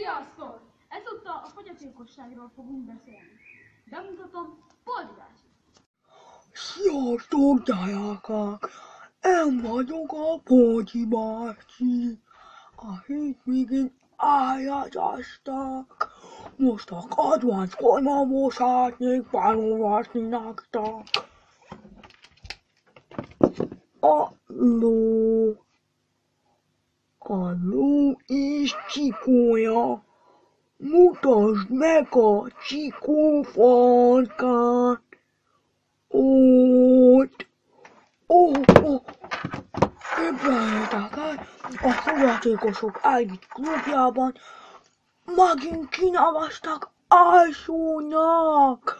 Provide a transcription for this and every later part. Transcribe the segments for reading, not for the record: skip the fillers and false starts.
Sziasztok! Ezúttal a fogyatékosságról fogunk beszélni. Bemutatom Poldi bácsi. Sziasztok, gyerekek! Én vagyok a Poldi bácsi. A hétvégén eljegyeztek. Most a kedvenc könyvemről szeretnék felolvasni nektek. A ló és csikója. Mutasd meg a csikó farkát. Ott. Képzeljétek el, a fogyatékosok egyik klubjában megint kineveztek elsőnek.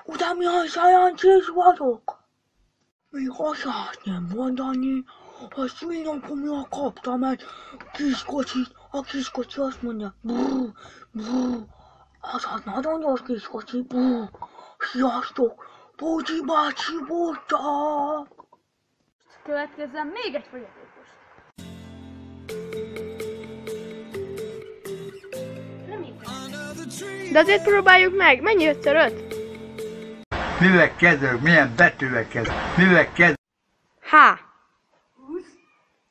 Utána milyen szerencsés vagyok. Még azt szeretném mondani, hogy szülinapomra kaptam egy kis kocsit. A kis kocsi azt mondja, brrr, az nagyon gyors kis kocsi, brrr. Sziasztok, Poldi bácsi voltak. Következzen még egy fogyatékos. De azért próbáljuk meg, mennyi 5x5? Mivel kezdődik? Milyen betűvel kezdődik? Mivel kezdődik? H. 20,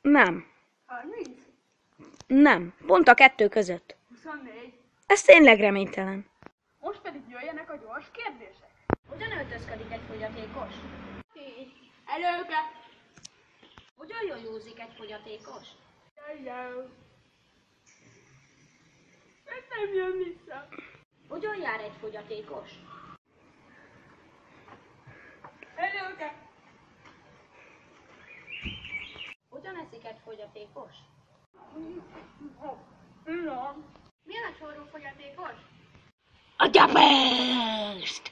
Nem. 30, Nem. Pont a kettő között. 24. Ez tényleg reménytelen. Most pedig jöjjenek a gyors kérdések. Hogyan öltözködik egy fogyatékos? Így. Előke. Hogyan jójózik egy fogyatékos? Jaj. Ez nem jön vissza. Hogyan jár egy fogyatékos? Előke. Hogyan eszik egy fogyatékos? Nem. Milyen a csóró fogyatékos? A gyapest!